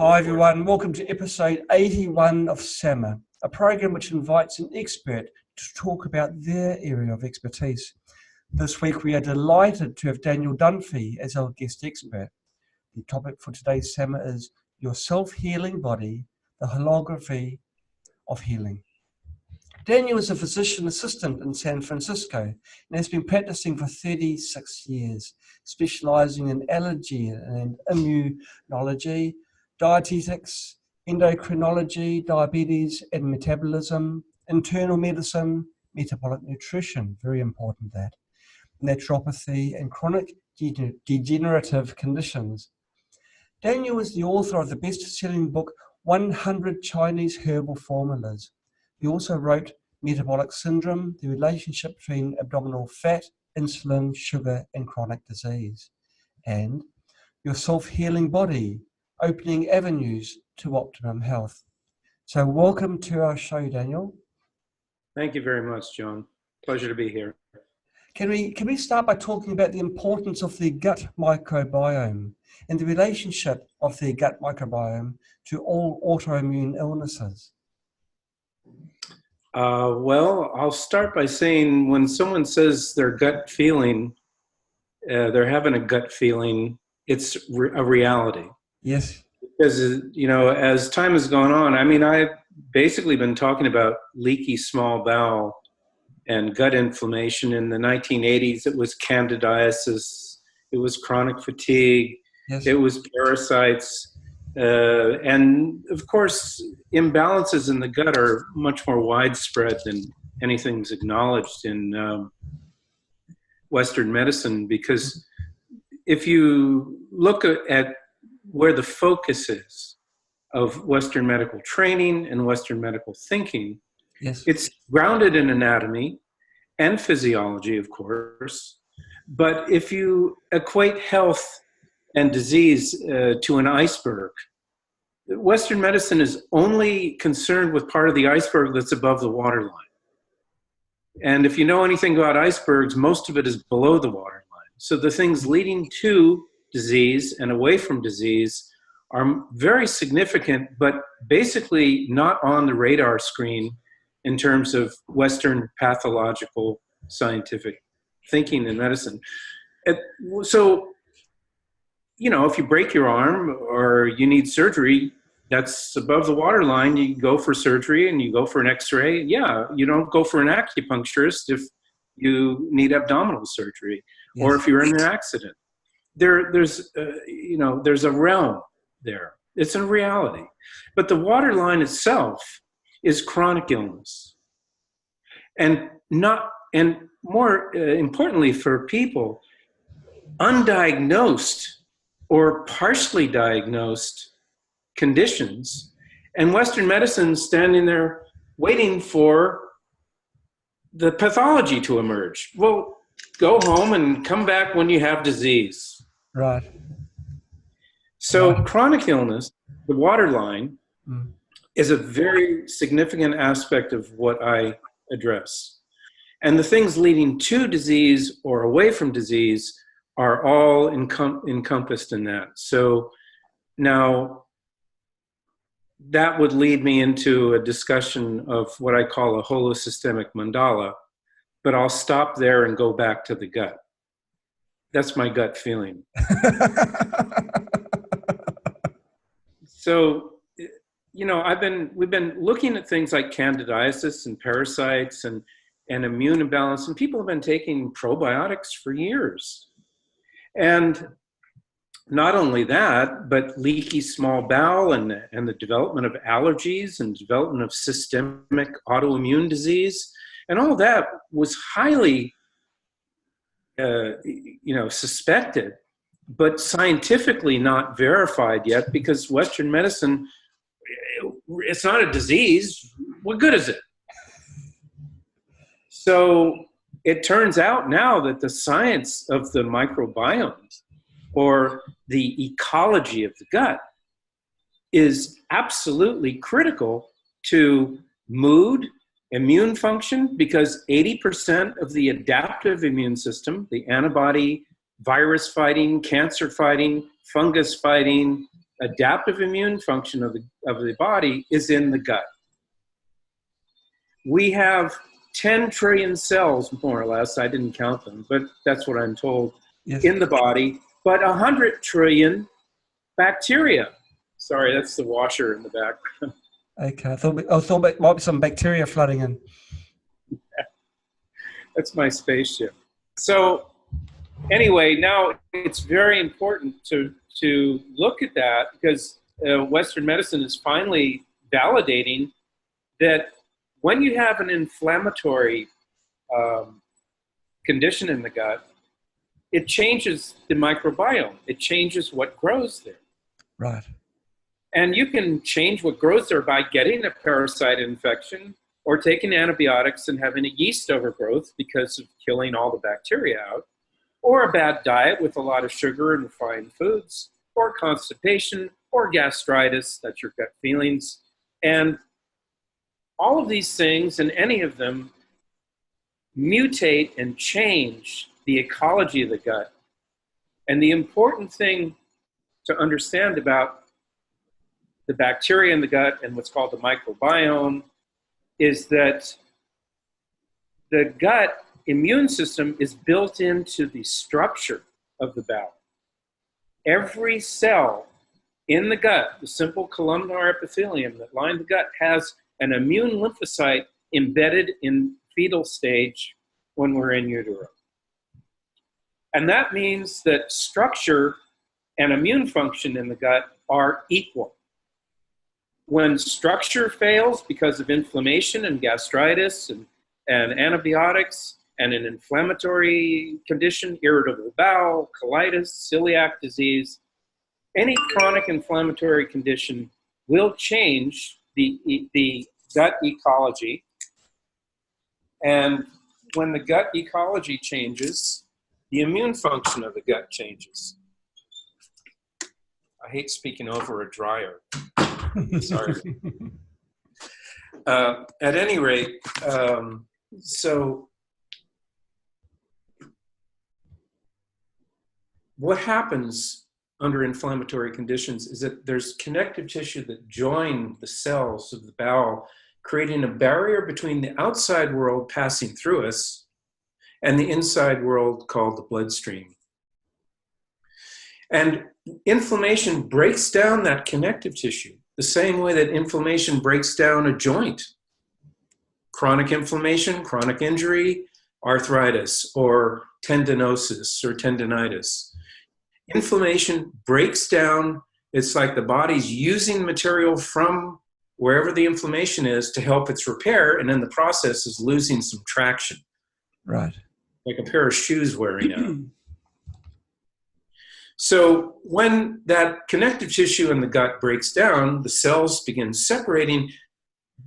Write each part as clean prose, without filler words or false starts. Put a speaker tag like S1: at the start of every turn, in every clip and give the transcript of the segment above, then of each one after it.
S1: Hi everyone, welcome to episode 81 of SAMA, a program which invites an expert to talk about their area of expertise. This week we are delighted to have Daniel Dunphy as our guest expert. The topic for today's SAMA is your self-healing body, the holography of healing. Daniel is a physician assistant in San Francisco and has been practicing for 36 years, specializing in allergy and immunology, dietetics, endocrinology, diabetes and metabolism, internal medicine, metabolic nutrition, very important that, naturopathy and chronic degenerative conditions. Daniel is the author of the best-selling book 100 Chinese Herbal Formulas. He also wrote Metabolic Syndrome, the relationship between abdominal fat, insulin, sugar and chronic disease, and Your Self-Healing Body, Opening Avenues to Optimum Health. So welcome to our show, Daniel.
S2: Thank you very much, John. Pleasure to be here.
S1: Can we start by talking about the importance of the gut microbiome and the relationship of the gut microbiome to all autoimmune illnesses?
S2: Well, I'll start by saying when someone says their gut feeling, they're having a gut feeling, it's a reality.
S1: Yes.
S2: Because, you know, as time has gone on, I mean, I've basically been talking about leaky small bowel and gut inflammation. In the 1980s, it was candidiasis, it was chronic fatigue,
S1: Yes.
S2: it was parasites, and of course, imbalances in the gut are much more widespread than anything's acknowledged in Western medicine, because if you look at where the focus is of Western medical training and Western medical thinking,
S1: Yes.
S2: it's grounded in anatomy and physiology, of course. But if you equate health and disease to an iceberg, Western medicine is only concerned with part of the iceberg that's above the waterline. And if you know anything about icebergs, most of it is below the waterline. So the things leading to disease and away from disease are very significant, but basically not on the radar screen in terms of Western pathological scientific thinking in medicine. So, you know, if you break your arm or you need surgery, that's above the waterline, you go for surgery and you go for an x-ray. Yeah, you don't go for an acupuncturist if you need abdominal surgery. Yes. Or if you're in an accident. There's a realm there. It's a reality. But the waterline itself is chronic illness. And more importantly for people, undiagnosed or partially diagnosed conditions, and Western medicine standing there waiting for the pathology to emerge. Well, go home and come back when you have disease.
S1: Right.
S2: So chronic illness, the waterline, is a very significant aspect of what I address. And the things leading to disease or away from disease are all encompassed in that. So now that would lead me into a discussion of what I call a holosystemic mandala, but I'll stop there and go back to the gut. That's my gut feeling. So, you know, we've been looking at things like candidiasis and parasites and immune imbalance, and people have been taking probiotics for years. And not only that, but leaky small bowel and the development of allergies and development of systemic autoimmune disease, and all that was highly, suspected, but scientifically not verified yet, because Western medicine, it's not a disease. What good is it? So it turns out now that the science of the microbiome, or the ecology of the gut, is absolutely critical to mood, immune function, because 80% of the adaptive immune system, the antibody, virus fighting, cancer fighting, fungus fighting, adaptive immune function of the body is in the gut. We have 10 trillion cells, more or less. I didn't count them, but that's what I'm told,
S1: Yes.
S2: in the body, but 100 trillion bacteria. Sorry, that's the washer in the background.
S1: Okay, I thought it might be some bacteria flooding in.
S2: That's my spaceship. So anyway, now it's very important to look at that, because Western medicine is finally validating that when you have an inflammatory condition in the gut, it changes the microbiome. It changes what grows there.
S1: Right.
S2: And you can change what grows there by getting a parasite infection or taking antibiotics and having a yeast overgrowth because of killing all the bacteria out, or a bad diet with a lot of sugar and refined foods, or constipation, or gastritis, that's your gut feelings. And all of these things, and any of them, mutate and change the ecology of the gut. And the important thing to understand about the bacteria in the gut and what's called the microbiome is that the gut immune system is built into the structure of the bowel. Every cell in the gut, the simple columnar epithelium that line the gut, has an immune lymphocyte embedded in fetal stage when we're in utero. And that means that structure and immune function in the gut are equal. When structure fails because of inflammation and gastritis and antibiotics and an inflammatory condition, irritable bowel, colitis, celiac disease, any chronic inflammatory condition will change the gut ecology. And when the gut ecology changes, the immune function of the gut changes. I hate speaking over a dryer. Sorry. At any rate, so what happens under inflammatory conditions is that there's connective tissue that join the cells of the bowel, creating a barrier between the outside world passing through us and the inside world called the bloodstream. And inflammation breaks down that connective tissue the same way that inflammation breaks down a joint. Chronic inflammation, chronic injury, arthritis, or tendinosis or tendinitis. Inflammation breaks down, it's like the body's using material from wherever the inflammation is to help its repair, and in the process is losing some traction.
S1: Right.
S2: Like a pair of shoes wearing out. So when that connective tissue in the gut breaks down, the cells begin separating,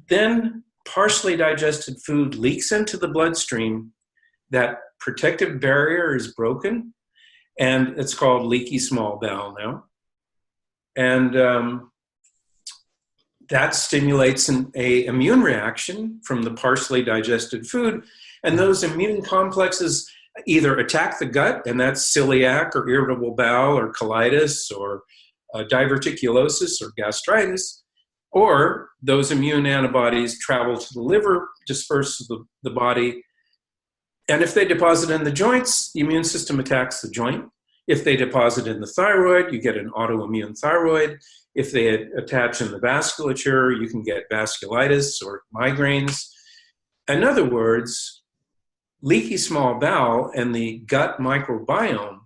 S2: then partially digested food leaks into the bloodstream. That protective barrier is broken, and it's called leaky small bowel now. And that stimulates an immune reaction from the partially digested food, and those immune complexes either attack the gut, and that's celiac or irritable bowel or colitis or diverticulosis or gastritis, or those immune antibodies travel to the liver, disperse to the body, and if they deposit in the joints, the immune system attacks the joint. If they deposit in the thyroid, you get an autoimmune thyroid. If they attach in the vasculature, you can get vasculitis or migraines. In other words, leaky small bowel and the gut microbiome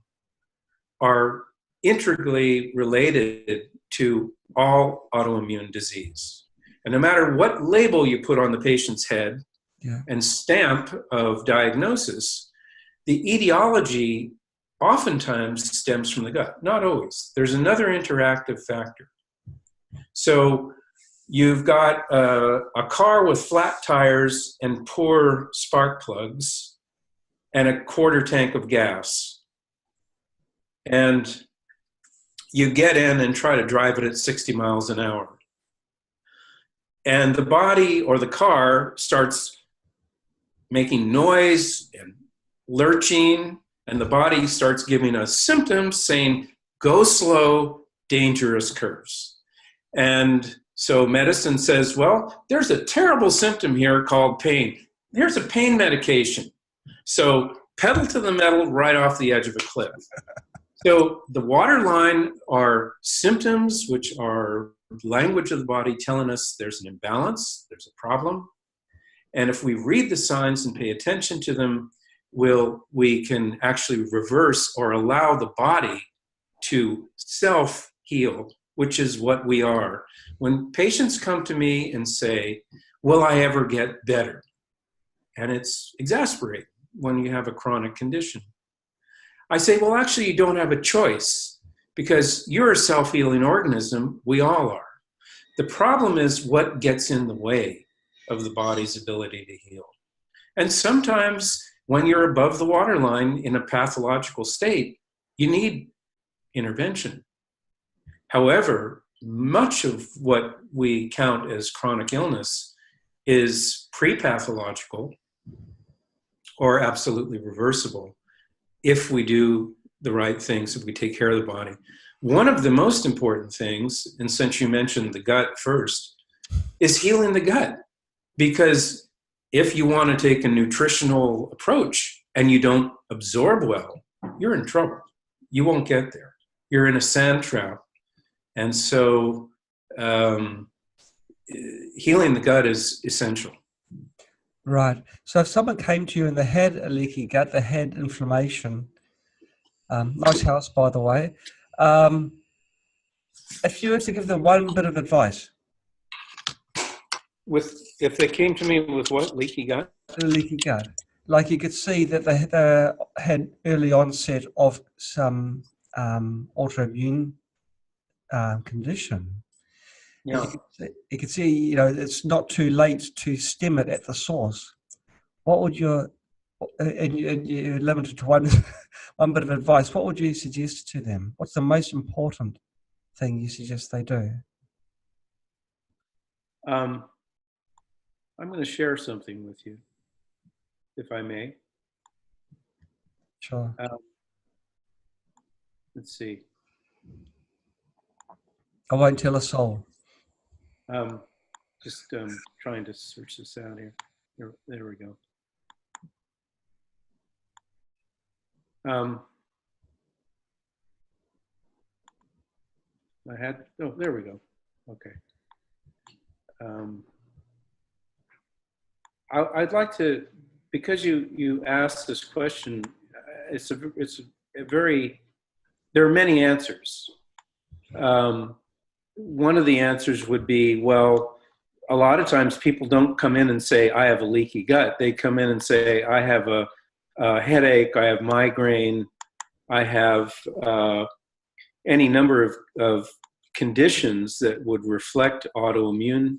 S2: are integrally related to all autoimmune disease. And no matter what label you put on the patient's head and stamp of diagnosis, the etiology oftentimes stems from the gut. Not always. There's another interactive factor. So you've got a car with flat tires and poor spark plugs and a quarter tank of gas. And you get in and try to drive it at 60 miles an hour. And the body or the car starts making noise and lurching, and the body starts giving us symptoms saying, go slow, dangerous curves. And so medicine says, well, there's a terrible symptom here called pain. Here's a pain medication. So pedal to the metal right off the edge of a cliff. So the waterline are symptoms, which are language of the body telling us there's an imbalance, there's a problem. And if we read the signs and pay attention to them, we can actually reverse or allow the body to self-heal, which is what we are. When patients come to me and say, will I ever get better? And it's exasperating when you have a chronic condition. I say, well, actually, you don't have a choice because you're a self-healing organism. We all are. The problem is what gets in the way of the body's ability to heal. And sometimes when you're above the waterline in a pathological state, you need intervention. However, much of what we count as chronic illness is pre-pathological or absolutely reversible if we do the right things, if we take care of the body. One of the most important things, and since you mentioned the gut first, is healing the gut. Because if you want to take a nutritional approach and you don't absorb well, you're in trouble. You won't get there. You're in a sand trap. And so healing the gut is essential.
S1: Right. So if someone came to you and they had a leaky gut, they had inflammation, nice house, by the way, if you were to give them one bit of advice.
S2: If they came to me with what? Leaky gut?
S1: A leaky gut. Like you could see that they had early onset of some autoimmune condition.
S2: Yeah.
S1: You could see, it's not too late to stem it at the source. What would you're limited to one bit of advice, what would you suggest to them? What's the most important thing you suggest they do?
S2: I'm going to share something with you, if I may.
S1: Sure.
S2: Let's see.
S1: I won't tell a soul.
S2: Just trying to search this out here. There we go. There we go. Okay. I'd like to, because you asked this question, there are many answers. One of the answers would be, well, a lot of times people don't come in and say, I have a leaky gut. They come in and say, I have a headache, I have migraine, I have any number of conditions that would reflect autoimmune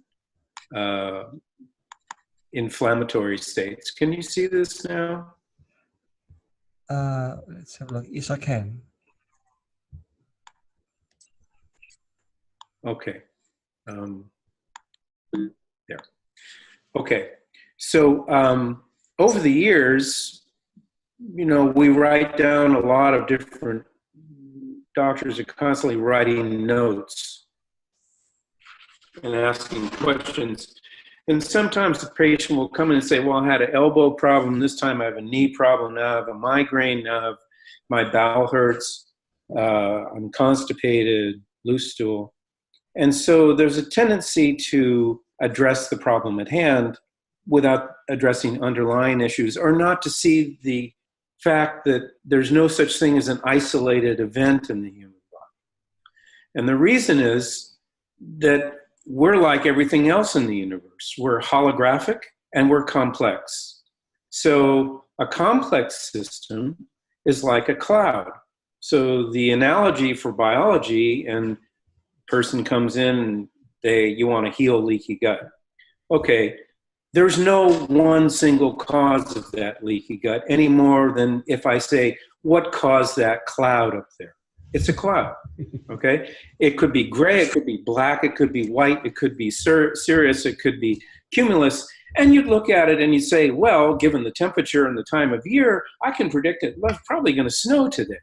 S2: inflammatory states. Can you see this now?
S1: Let's have a look. Yes, I can.
S2: Okay. There. Okay. So over the years, we write down a lot of different doctors are constantly writing notes and asking questions. And sometimes the patient will come in and say, well, I had an elbow problem. This time I have a knee problem. Now I have a migraine. Now my bowel hurts. I'm constipated, loose stool. And so there's a tendency to address the problem at hand without addressing underlying issues, or not to see the fact that there's no such thing as an isolated event in the human body. And the reason is that we're like everything else in the universe. We're holographic and we're complex. So a complex system is like a cloud. So the analogy for biology, and person comes in and you want to heal leaky gut. Okay, there's no one single cause of that leaky gut any more than if I say, what caused that cloud up there? It's a cloud, okay? It could be gray, it could be black, it could be white, it could be cirrus, it could be cumulus. And you'd look at it and you say, well, given the temperature and the time of year, I can predict it's probably going to snow today.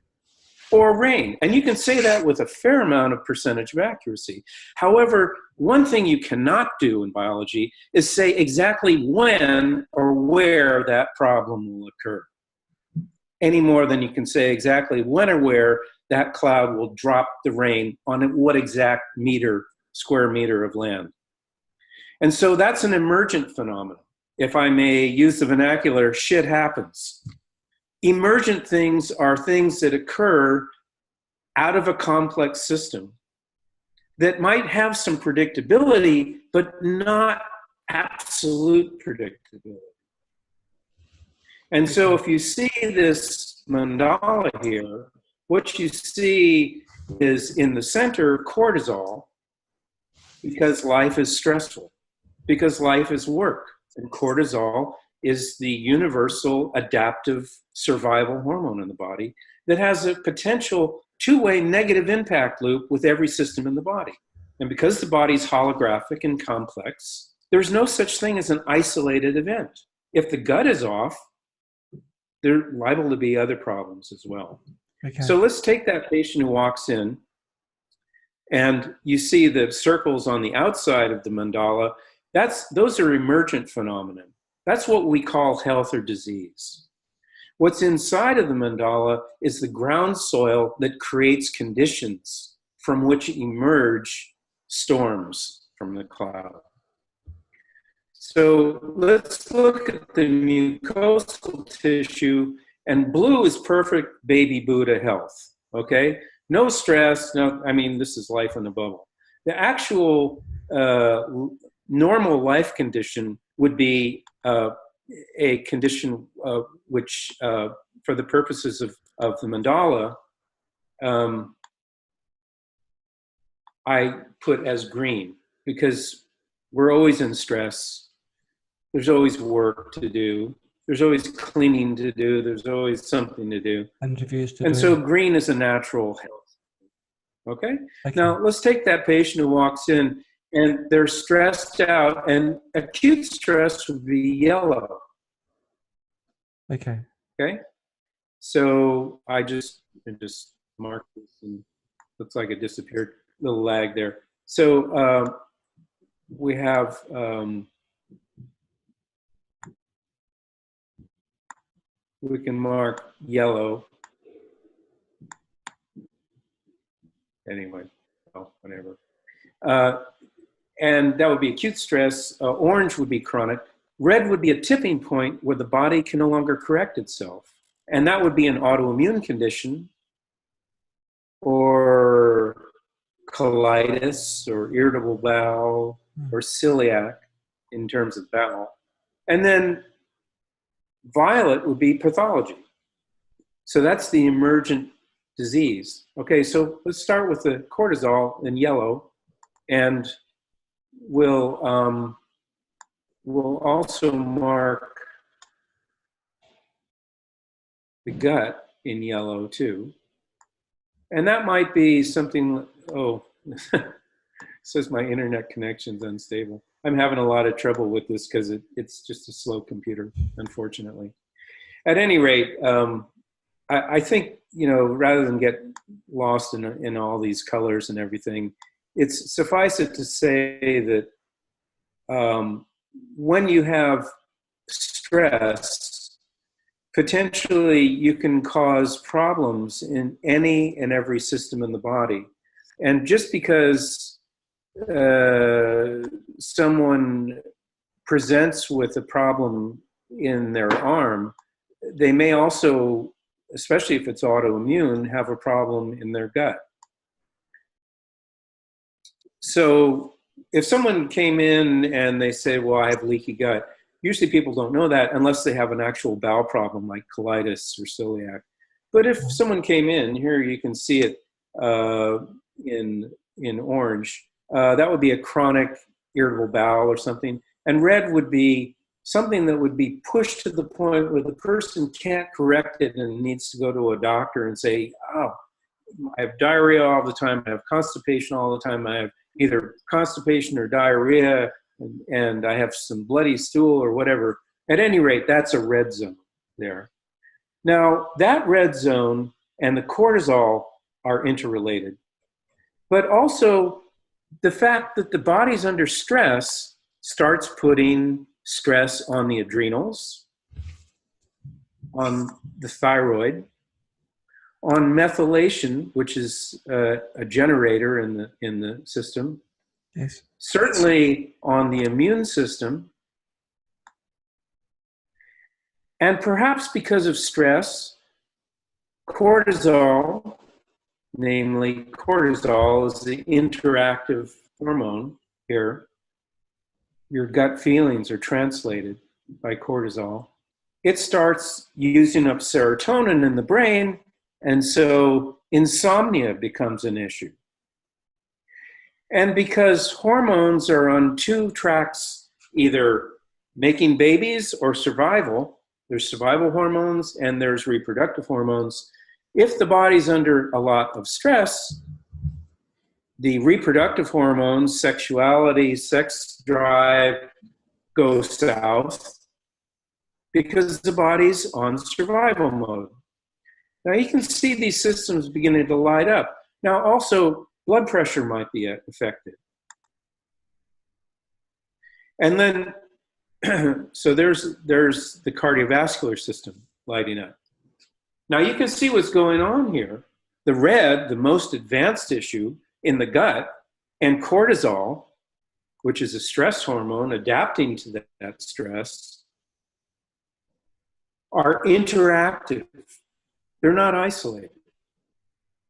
S2: or rain. And you can say that with a fair amount of percentage of accuracy. However, one thing you cannot do in biology is say exactly when or where that problem will occur, any more than you can say exactly when or where that cloud will drop the rain on what exact square meter of land. And so that's an emergent phenomenon. If I may use the vernacular, shit happens. Emergent things are things that occur out of a complex system that might have some predictability, but not absolute predictability. And so if you see this mandala here, what you see is in the center cortisol, because life is stressful, because life is work. And cortisol is the universal adaptive survival hormone in the body that has a potential two-way negative impact loop with every system in the body. And because the body's holographic and complex, there's no such thing as an isolated event. If the gut is off, there are liable to be other problems as well.
S1: Okay.
S2: So let's take that patient who walks in, and you see the circles on the outside of the mandala. Those are emergent phenomena. That's what we call health or disease. What's inside of the mandala is the ground soil that creates conditions from which emerge storms from the cloud. So let's look at the mucosal tissue, and blue is perfect baby Buddha health, okay? No stress, this is life in a bubble. The actual normal life condition would be a condition which, for the purposes of the mandala, I put as green, because we're always in stress. There's always work to do. There's always cleaning to do. There's always something to do.
S1: Interviews to do.
S2: And so green is a natural health. Okay? Now, let's take that patient who walks in and they're stressed out, and acute stress would be yellow.
S1: Okay.
S2: Okay? So I just marked this, and looks like it disappeared. Little lag there. So we have we can mark yellow. Anyway, whatever. And that would be acute stress. Orange would be chronic. Red would be a tipping point where the body can no longer correct itself. And that would be an autoimmune condition, or colitis, or irritable bowel, or celiac in terms of bowel. And then violet would be pathology. So that's the emergent disease. Okay, so let's start with the cortisol in yellow, and we'll also mark the gut in yellow too. And that might be something, says my internet connection's unstable. I'm having a lot of trouble with this because it's just a slow computer, unfortunately. At any rate, I think, rather than get lost in all these colors and everything, it's suffice it to say that when you have stress, potentially you can cause problems in any and every system in the body. And just because someone presents with a problem in their arm, they may also, especially if it's autoimmune, have a problem in their gut. So if someone came in and they say, well, I have leaky gut, usually people don't know that unless they have an actual bowel problem like colitis or celiac. But if someone came in, here you can see it in orange, that would be a chronic irritable bowel or something. And red would be something that would be pushed to the point where the person can't correct it and needs to go to a doctor and say, oh, I have diarrhea all the time, I have constipation all the time, I have either constipation or diarrhea, and I have some bloody stool or whatever. At any rate, that's a red zone there. Now, that red zone and the cortisol are interrelated. But also the fact that the body's under stress starts putting stress on the adrenals, on the thyroid, on methylation, which is a generator in the system,
S1: Yes.
S2: certainly on the immune system, and perhaps because of stress, cortisol, namely cortisol is the interactive hormone here. Your gut feelings are translated by cortisol. It starts using up serotonin in the brain, and so insomnia becomes an issue. And because hormones are on two tracks, either making babies or survival, there's survival hormones and there's reproductive hormones. If the body's under a lot of stress, the reproductive hormones, sexuality, sex drive, go south because the body's on survival mode. Now you can see these systems beginning to light up. Now also, blood pressure might be affected. And then, so there's the cardiovascular system lighting up. Now you can see what's going on here. The red, the most advanced issue in the gut, and cortisol, which is a stress hormone adapting to that stress, are interactive. They're not isolated.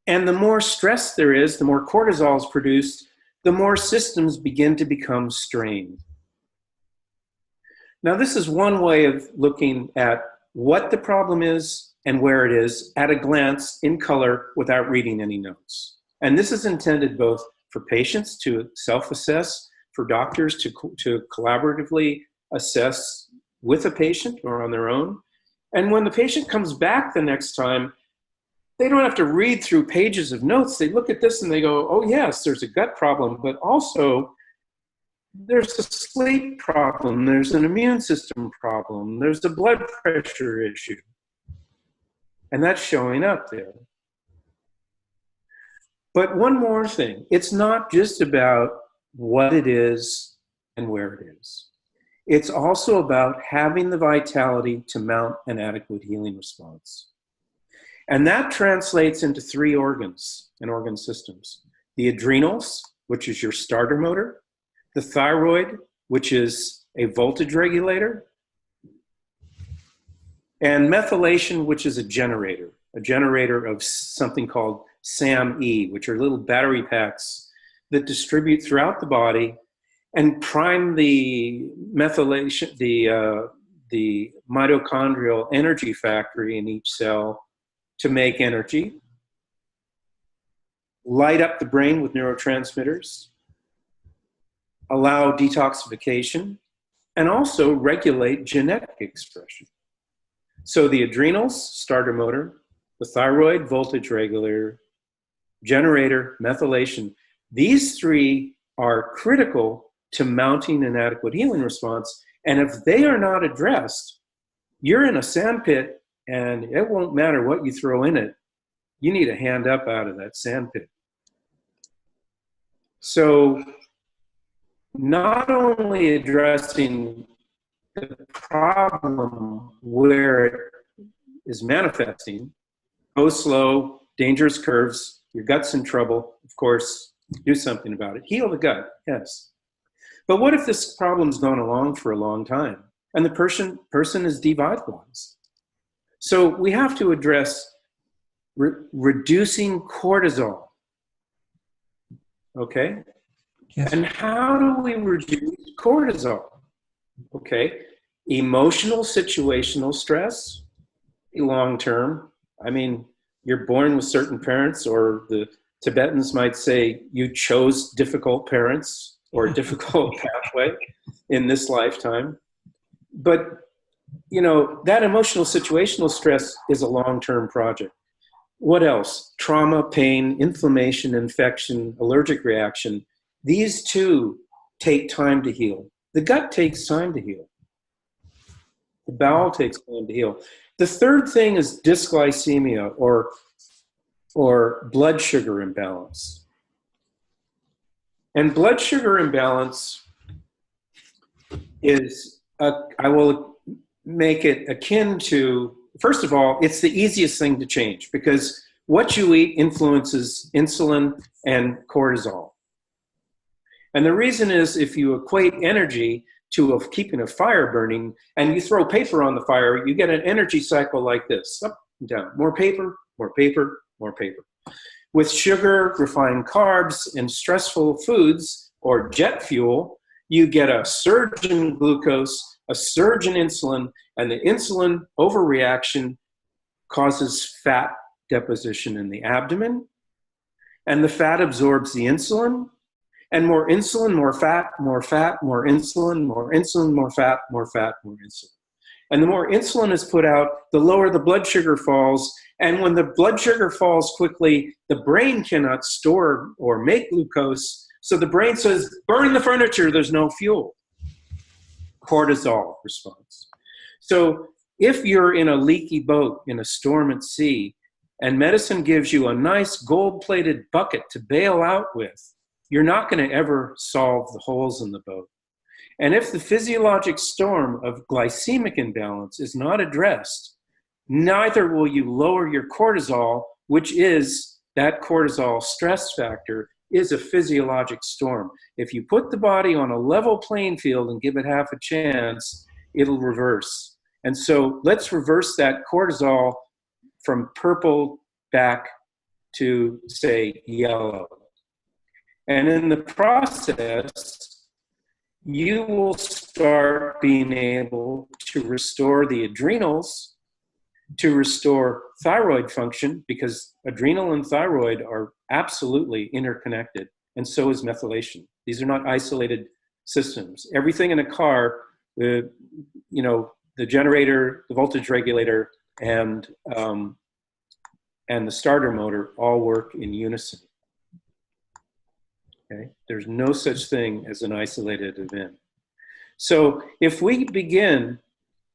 S2: And the more stress there is, the more cortisol is produced, the more systems begin to become strained. Now, this is one way of looking at what the problem is and where it is at a glance in color without reading any notes. And this is intended both for patients to self-assess, for doctors to collaboratively assess with a patient or on their own. And when the patient comes back the next time, they don't have to read through pages of notes. They look at this and they go, oh yes, there's a gut problem, but also there's a sleep problem, there's an immune system problem, there's a blood pressure issue. And that's showing up there. But one more thing, it's not just about what it is and where it is. It's also about having the vitality to mount an adequate healing response. And that translates into three organs and organ systems. The adrenals, which is your starter motor, the thyroid, which is a voltage regulator, and methylation, which is a generator of something called SAMe, which are little battery packs that distribute throughout the body and prime the methylation, the mitochondrial energy factory in each cell to make energy, light up the brain with neurotransmitters, allow detoxification, and also regulate genetic expression. So the adrenals, starter motor, the thyroid, voltage regulator, generator, methylation, these three are critical to mounting an adequate healing response. And if they are not addressed, you're in a sandpit and it won't matter what you throw in it. You need a hand up out of that sandpit. So not only addressing the problem where it is manifesting, go slow, dangerous curves, your gut's in trouble, of course, do something about it. Heal the gut, yes. But what if this problem's gone along for a long time and the person is devitalized? So we have to address reducing cortisol, okay?
S1: Yes.
S2: And how do we reduce cortisol? Okay, emotional, situational stress, long-term. I mean, you're born with certain parents, or the Tibetans might say you chose difficult parents or a difficult pathway in this lifetime. But, you know, that emotional, situational stress is a long-term project. What else? Trauma, pain, inflammation, infection, allergic reaction. These two take time to heal. The gut takes time to heal. The bowel takes time to heal. The third thing is dysglycemia, or or blood sugar imbalance. And blood sugar imbalance is, I will make it akin to, first of all, it's the easiest thing to change because what you eat influences insulin and cortisol. And the reason is if you equate energy to keeping a fire burning and you throw paper on the fire, you get an energy cycle like this, up and down, more paper, more paper, more paper. With sugar, refined carbs, and stressful foods or jet fuel, you get a surge in glucose, a surge in insulin, and the insulin overreaction causes fat deposition in the abdomen, and the fat absorbs the insulin, and more insulin, more fat, more fat, more insulin, more insulin, more fat, more fat, more insulin. And the more insulin is put out, the lower the blood sugar falls. And when the blood sugar falls quickly, the brain cannot store or make glucose. So the brain says, burn the furniture, there's no fuel. Cortisol response. So if you're in a leaky boat in a storm at sea, and medicine gives you a nice gold-plated bucket to bail out with, you're not going to ever solve the holes in the boat. And if the physiologic storm of glycemic imbalance is not addressed, neither will you lower your cortisol, which is that cortisol stress factor is a physiologic storm. If you put the body on a level playing field and give it half a chance, it'll reverse. And so let's reverse that cortisol from purple back to, say, yellow. And in the process, you will start being able to restore the adrenals, to restore thyroid function, because adrenal and thyroid are absolutely interconnected, and so is methylation. These are not isolated systems. Everything in a car, the generator, the voltage regulator, and the starter motor all work in unison. Okay? There's no such thing as an isolated event. So if we begin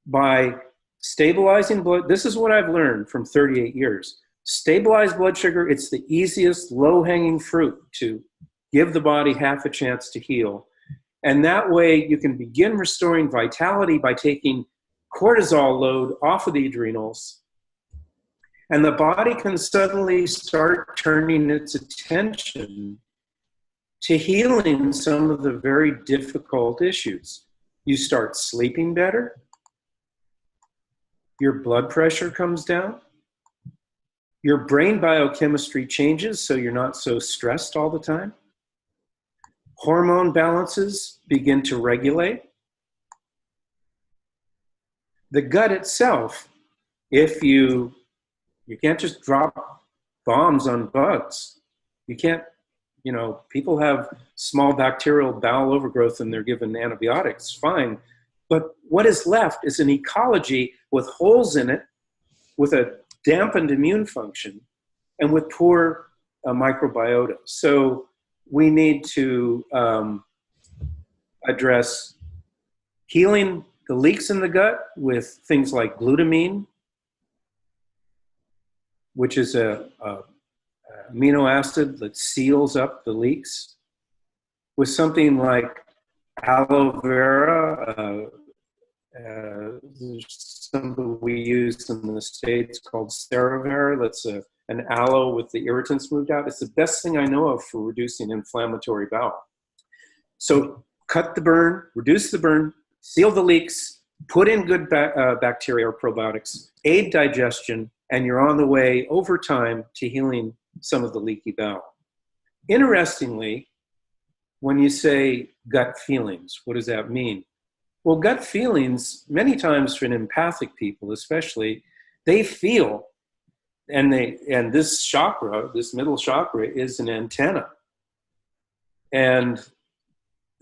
S2: by stabilizing blood, this is what I've learned from 38 years. Stabilize blood sugar, it's the easiest low-hanging fruit to give the body half a chance to heal. And that way you can begin restoring vitality by taking cortisol load off of the adrenals. And the body can suddenly start turning its attention to healing some of the very difficult issues. You start sleeping better. Your blood pressure comes down. Your brain biochemistry changes so you're not so stressed all the time. Hormone balances begin to regulate. The gut itself, if you can't just drop bombs on bugs. You can't, people have small bacterial bowel overgrowth and they're given antibiotics, fine. But what is left is an ecology with holes in it, with a dampened immune function, and with poor microbiota. So we need to address healing the leaks in the gut with things like glutamine, which is a amino acid that seals up the leaks, with something like aloe vera. There's something we use in the States called Ceravera. That's an aloe with the irritants moved out. It's the best thing I know of for reducing inflammatory bowel. So cut the burn, reduce the burn, seal the leaks, put in good bacteria or probiotics, aid digestion, and you're on the way over time to healing some of the leaky bowel. Interestingly, when you say gut feelings, what does that mean? Well, gut feelings, many times for empathic people especially, they feel, and this chakra, this middle chakra, is an antenna. And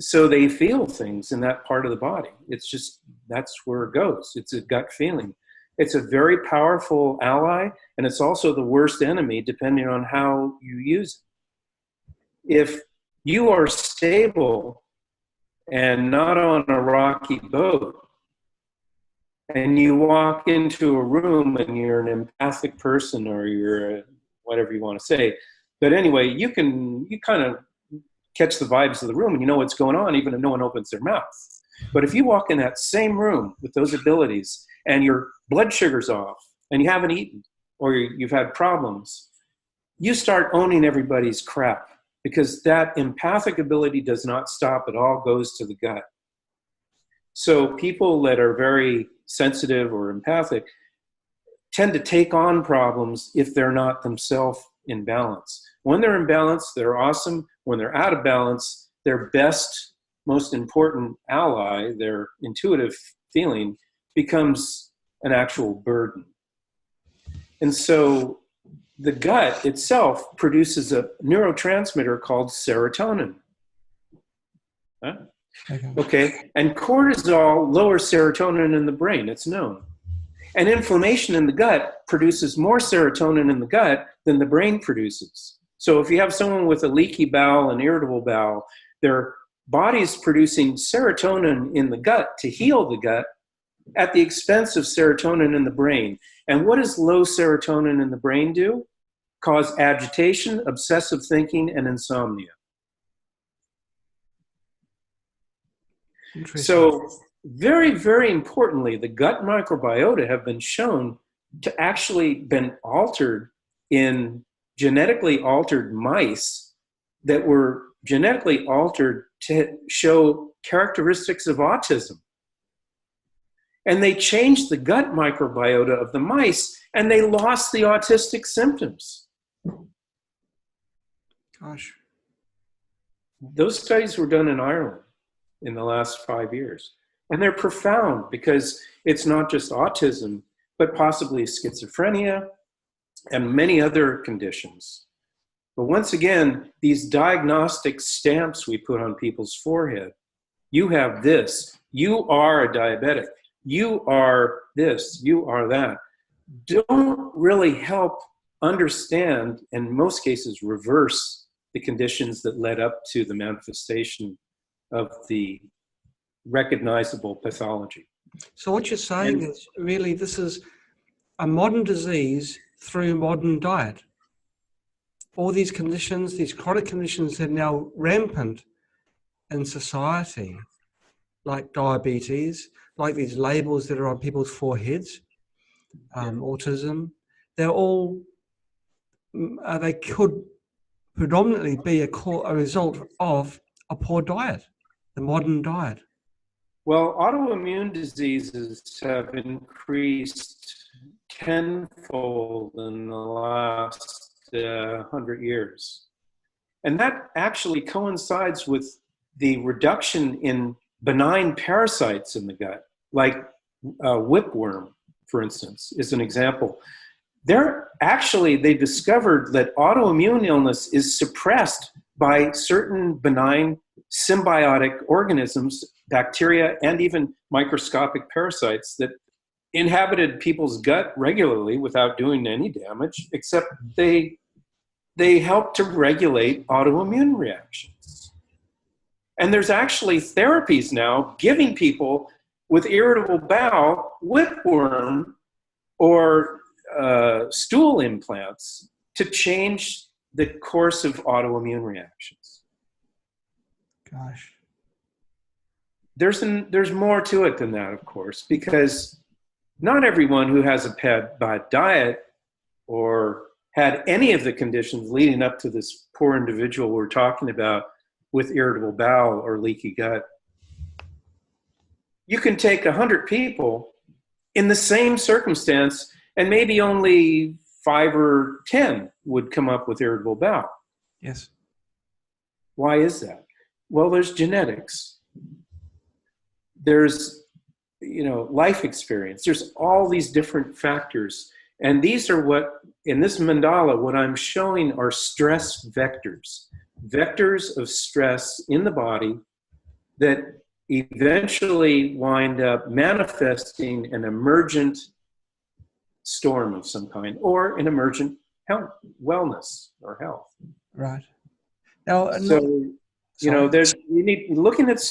S2: so they feel things in that part of the body. It's just, that's where it goes. It's a gut feeling. It's a very powerful ally, and it's also the worst enemy depending on how you use it. If you are stable and not on a rocky boat, and you walk into a room and you're an empathic person or you're whatever you want to say. But anyway, you kind of catch the vibes of the room and you know what's going on even if no one opens their mouth. But if you walk in that same room with those abilities and your blood sugar's off and you haven't eaten or you've had problems, you start owning everybody's crap, because that empathic ability does not stop. It all goes to the gut. So people that are very sensitive or empathic tend to take on problems if they're not themselves in balance. When they're in balance, they're awesome. When they're out of balance, their best, most important ally, their intuitive feeling, becomes an actual burden. And so the gut itself produces a neurotransmitter called serotonin. Huh? Okay, and cortisol lowers serotonin in the brain, it's known. And inflammation in the gut produces more serotonin in the gut than the brain produces. So if you have someone with a leaky bowel and irritable bowel, their body's producing serotonin in the gut to heal the gut at the expense of serotonin in the brain. And what does low serotonin in the brain do? Cause agitation, obsessive thinking, and insomnia. So very, very importantly, the gut microbiota have been shown to actually been altered in genetically altered mice that were genetically altered to show characteristics of autism. And they changed the gut microbiota of the mice and they lost the autistic symptoms.
S1: Gosh.
S2: Those studies were done in Ireland in the last 5 years. And they're profound because it's not just autism, but possibly schizophrenia and many other conditions. But once again, these diagnostic stamps we put on people's forehead, you have this, you are a diabetic, you are this, you are that, don't really help understand, and in most cases reverse the conditions that led up to the manifestation of the recognizable pathology.
S1: So what you're saying is really this is a modern disease through modern diet. All these conditions, these chronic conditions are now rampant in society, like diabetes, like these labels that are on people's foreheads, autism. They're all, they could predominantly be a result of a poor diet, the modern diet.
S2: Well, autoimmune diseases have increased tenfold in the last 100 years. And that actually coincides with the reduction in benign parasites in the gut, like whipworm, for instance, is an example. They discovered that autoimmune illness is suppressed by certain benign symbiotic organisms, bacteria, and even microscopic parasites that inhabited people's gut regularly without doing any damage, except they help to regulate autoimmune reactions. And there's actually therapies now giving people with irritable bowel whipworm or stool implants to change the course of autoimmune reactions.
S1: Gosh.
S2: There's more to it than that, of course, because not everyone who has a bad diet or had any of the conditions leading up to this poor individual we're talking about with irritable bowel or leaky gut. You can take 100 people in the same circumstance and maybe only 5 or 10 would come up with irritable bowel.
S1: Yes.
S2: Why is that? Well, there's genetics. There's, life experience. There's all these different factors. And these are what, in this mandala, what I'm showing are stress vectors. Vectors of stress in the body that eventually wind up manifesting an emergent storm of some kind or an emergent health, wellness or health.
S1: Right. Now,
S2: there's you need looking at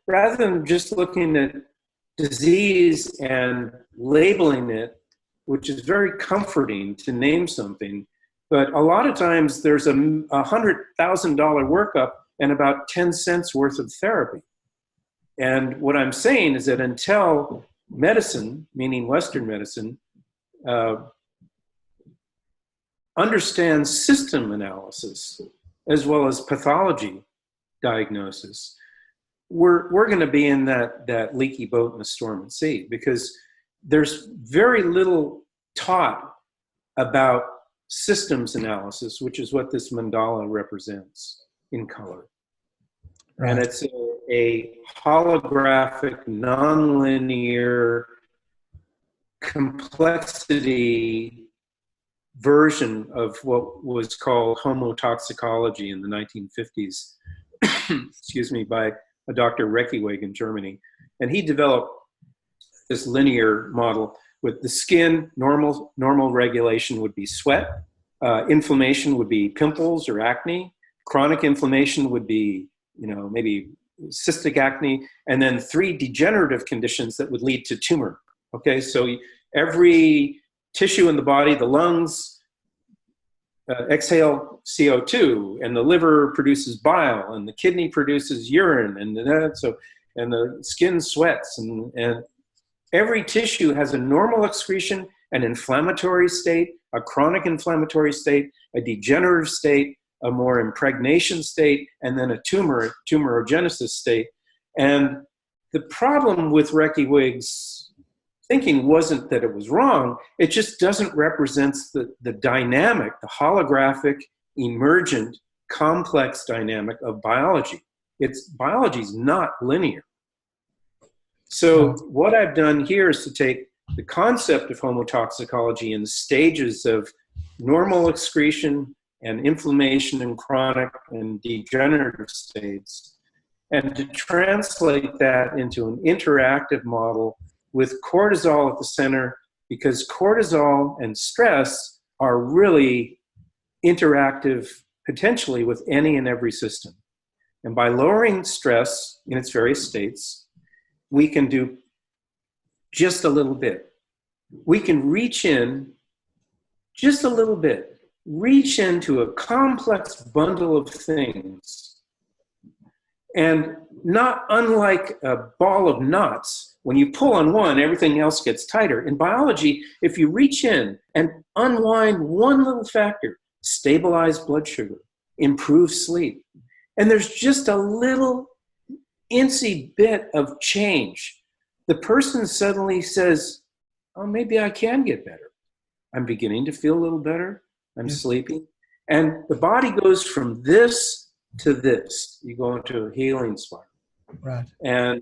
S2: rather than just looking at disease and labeling it, which is very comforting to name something, But a lot of times there's a $100,000 workup and about 10 cents worth of therapy. And what I'm saying is that until medicine, meaning Western medicine, understands system analysis as well as pathology diagnosis, we're going to be in that leaky boat in a storm at sea, because there's very little taught about systems analysis, which is what this mandala represents in color. Right. And it's a holographic, nonlinear complexity version of what was called homotoxicology in the 1950s, excuse me, by a Dr. Reckeweg in Germany. And he developed this linear model with the skin. Normal regulation would be sweat. Inflammation would be pimples or acne. Chronic inflammation would be, maybe cystic acne. And then 3 degenerative conditions that would lead to tumor. Okay, so every tissue in the body, the lungs exhale CO2, and the liver produces bile, and the kidney produces urine, and the skin sweats, and every tissue has a normal excretion, an inflammatory state, a chronic inflammatory state, a degenerative state, a more impregnation state, and then a tumorigenesis state. And the problem with Reckeweg's thinking wasn't that it was wrong, it just doesn't represent the dynamic, the holographic, emergent, complex dynamic of biology. Biology is not linear. So what I've done here is to take the concept of homotoxicology in the stages of normal excretion and inflammation and chronic and degenerative states, and to translate that into an interactive model with cortisol at the center, because cortisol and stress are really interactive potentially with any and every system. And by lowering stress in its various states, we can do just a little bit. We can reach in just a little bit, reach into a complex bundle of things. And not unlike a ball of knots, when you pull on one, everything else gets tighter. In biology, if you reach in and unwind one little factor, stabilize blood sugar, improve sleep, and there's just a little incy bit of change, the person suddenly says, oh, maybe I can get better. I'm beginning to feel a little better. I'm sleeping. And the body goes from this to this. You go into a healing spiral.
S1: Right.
S2: And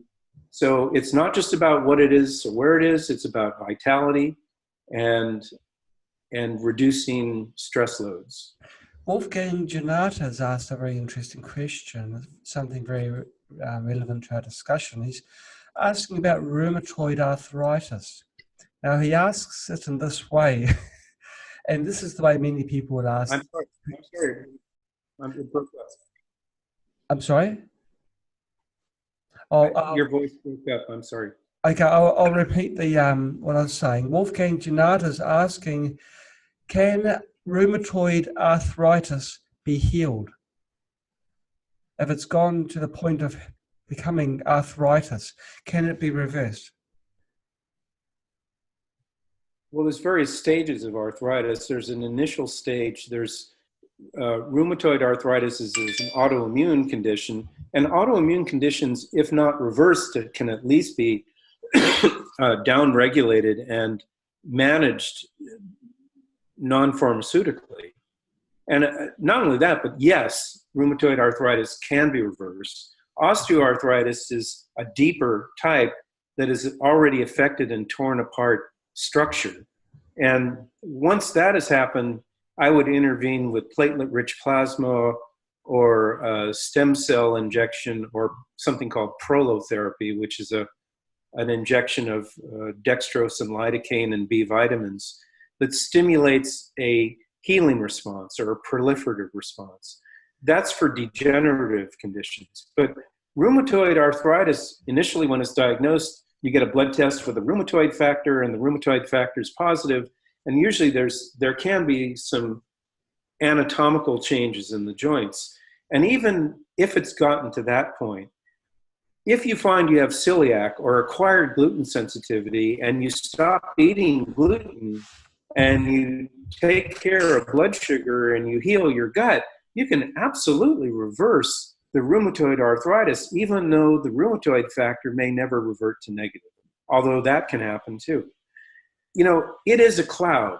S2: so it's not just about what it is or where it is, it's about vitality and reducing stress loads.
S1: Wolfgang Janata has asked a very interesting question, something very relevant to our discussion. He's asking about rheumatoid arthritis. Now, he asks it in this way, and this is the way many people would ask.
S2: I'm sorry.
S1: I'm sorry?
S2: Your voice broke up. I'm sorry.
S1: Okay, I'll repeat the what I was saying. Wolfgang Janata is asking, can rheumatoid arthritis be healed? If it's gone to the point of becoming arthritis, can it be reversed?
S2: Well, there's various stages of arthritis. There's an initial stage. There's rheumatoid arthritis is an autoimmune condition, and autoimmune conditions, if not reversed, can at least be downregulated and managed non-pharmaceutically. And not only that, but yes, rheumatoid arthritis can be reversed. Osteoarthritis is a deeper type that is already affected and torn apart structure. And once that has happened, I would intervene with platelet-rich plasma or stem cell injection or something called prolotherapy, which is an injection of dextrose and lidocaine and B vitamins that stimulates a healing response or a proliferative response. That's for degenerative conditions. But rheumatoid arthritis, initially when it's diagnosed, you get a blood test for the rheumatoid factor, and the rheumatoid factor is positive. And usually there can be some anatomical changes in the joints. And even if it's gotten to that point, if you find you have celiac or acquired gluten sensitivity and you stop eating gluten and you take care of blood sugar and you heal your gut, you can absolutely reverse the rheumatoid arthritis, even though the rheumatoid factor may never revert to negative, although that can happen too. You know, it is a cloud.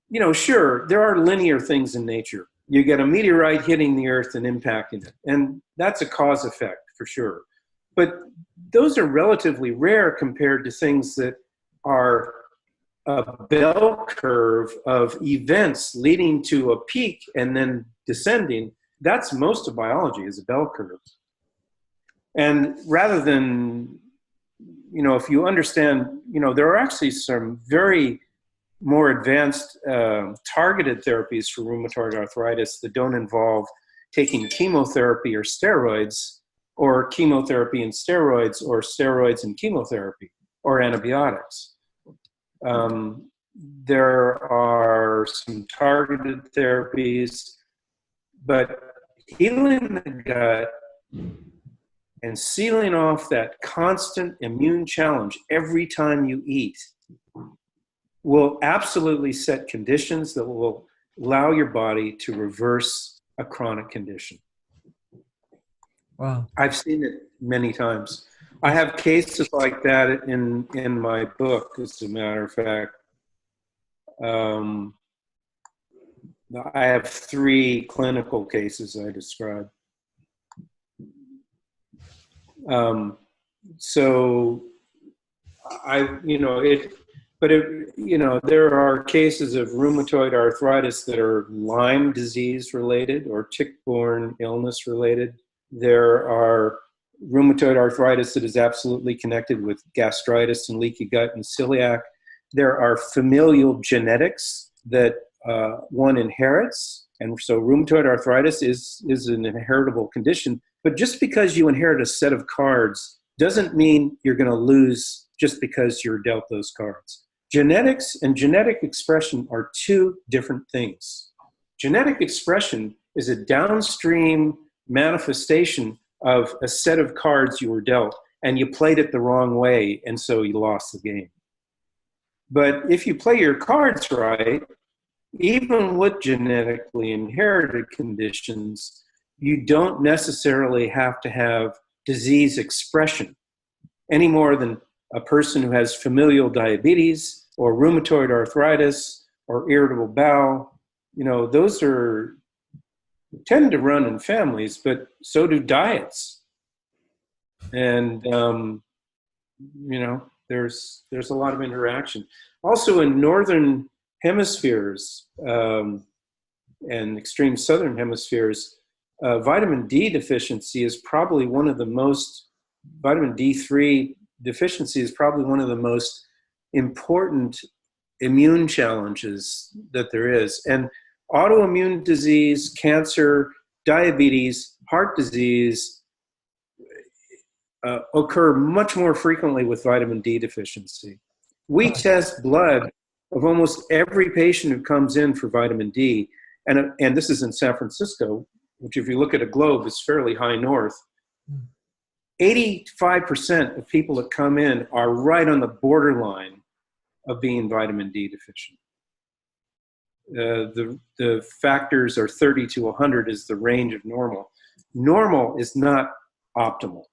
S2: You know, sure, there are linear things in nature. You get a meteorite hitting the earth and impacting it, and that's a cause effect for sure. But those are relatively rare compared to things that are a bell curve of events leading to a peak and then descending. That's most of biology, is a bell curve. And rather than, you know, if you understand, you know, there are actually some very more advanced targeted therapies for rheumatoid arthritis that don't involve taking chemotherapy or steroids, or chemotherapy and steroids, or steroids and chemotherapy, or antibiotics. There are some targeted therapies, but healing the gut and sealing off that constant immune challenge every time you eat will absolutely set conditions that will allow your body to reverse a chronic condition.
S1: Wow.
S2: I've seen it many times. I have cases like that in my book, as a matter of fact. I have 3 clinical cases I describe. So there are cases of rheumatoid arthritis that are Lyme disease related or tick-borne illness related. There are rheumatoid arthritis that is absolutely connected with gastritis and leaky gut and celiac. There are familial genetics that one inherits. And so rheumatoid arthritis is an inheritable condition. But just because you inherit a set of cards doesn't mean you're going to lose just because you're dealt those cards. Genetics and genetic expression are 2 different things. Genetic expression is a downstream manifestation of a set of cards you were dealt, and you played it the wrong way, and so you lost the game. But if you play your cards right, even with genetically inherited conditions, you don't necessarily have to have disease expression any more than a person who has familial diabetes or rheumatoid arthritis or irritable bowel. You know, those tend to run in families, but so do diets. And, you know, there's a lot of interaction. Also in northern hemispheres and extreme southern hemispheres, vitamin D deficiency is probably one of the most, vitamin D3 deficiency is probably one of the most important immune challenges that there is. And autoimmune disease, cancer, diabetes, heart disease occur much more frequently with vitamin D deficiency. We test blood of almost every patient who comes in for vitamin D, and this is in San Francisco, which if you look at a globe is fairly high north. 85% of people that come in are right on the borderline of being vitamin D deficient. The factors are 30 to 100 is the range of normal. Normal is not optimal.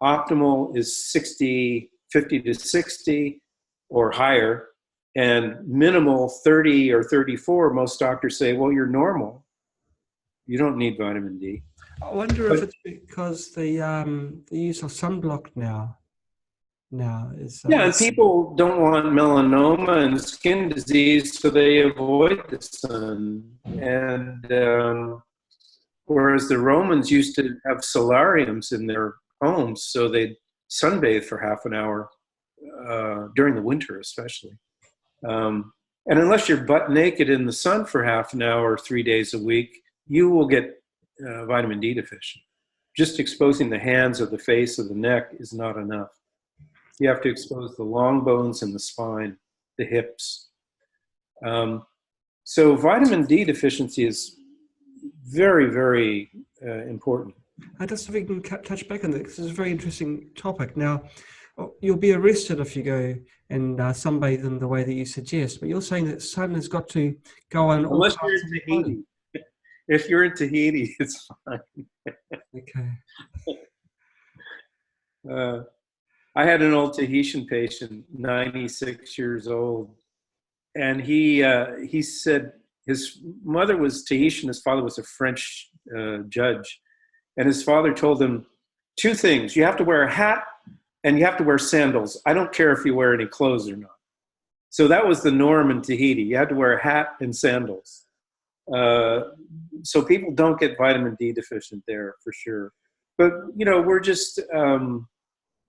S2: Optimal is 50 to 60 or higher, and minimal 30 or 34, most doctors say, well, you're normal. You don't need vitamin D.
S1: I wonder if it's because the use of sunblock now is...
S2: yeah, and people don't want melanoma and skin disease, so they avoid the sun. And whereas the Romans used to have solariums in their homes, so they'd sunbathe for half an hour during the winter especially. And unless you're butt naked in the sun for half an hour 3 days a week, you will get vitamin D deficient. Just exposing the hands or the face or the neck is not enough. You have to expose the long bones and the spine, the hips. So vitamin D deficiency is very, very important.
S1: I just think we can touch back on that, because it's a very interesting topic. Now, you'll be arrested if you go and sunbathe in the way that you suggest, but you're saying that sun has got to go on all
S2: Unless you're
S1: parts
S2: in
S1: of the
S2: Tahiti.
S1: body.
S2: If you're in Tahiti, it's fine.
S1: Okay.
S2: I had an old Tahitian patient, 96 years old, and he said his mother was Tahitian, his father was a French judge, and his father told him two things: you have to wear a hat and you have to wear sandals. I don't care if you wear any clothes or not. So that was the norm in Tahiti. You had to wear a hat and sandals. So people don't get vitamin D deficient there for sure. But, we're just,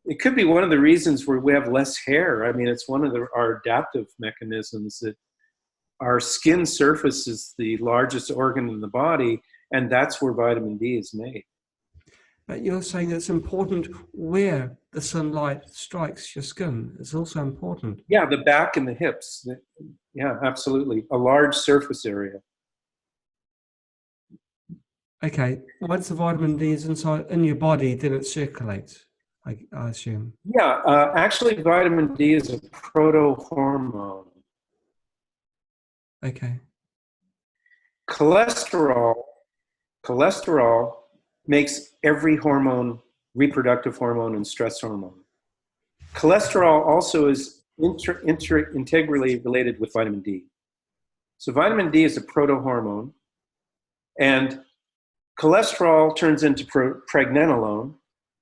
S2: it could be one of the reasons where we have less hair. I mean, it's one of our adaptive mechanisms that our skin surface is the largest organ in the body, and that's where vitamin D is made.
S1: But you're saying it's important where the sunlight strikes your skin. It's also important.
S2: Yeah, the back and the hips. Yeah, absolutely. A large surface area.
S1: Okay, once the vitamin D is in your body, then it circulates, I assume.
S2: Yeah, actually, vitamin D is a protohormone.
S1: Okay.
S2: Cholesterol makes every hormone, reproductive hormone and stress hormone. Cholesterol also is integrally related with vitamin D. So vitamin D is a protohormone, and cholesterol turns into pregnenolone,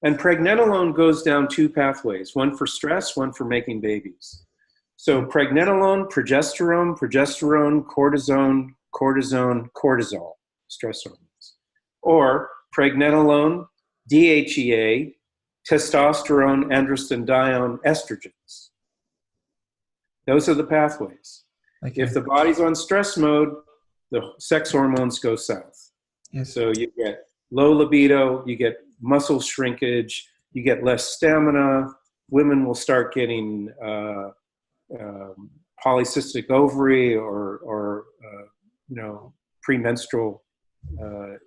S2: and pregnenolone goes down two pathways, one for stress, one for making babies. So pregnenolone, progesterone, cortisone, cortisol, stress hormones. Or pregnenolone, DHEA, testosterone, androstenedione, estrogens. Those are the pathways.
S1: Okay.
S2: If the body's on stress mode, the sex hormones go south.
S1: Yes.
S2: So you get low libido, you get muscle shrinkage, you get less stamina. Women will start getting polycystic ovary or premenstrual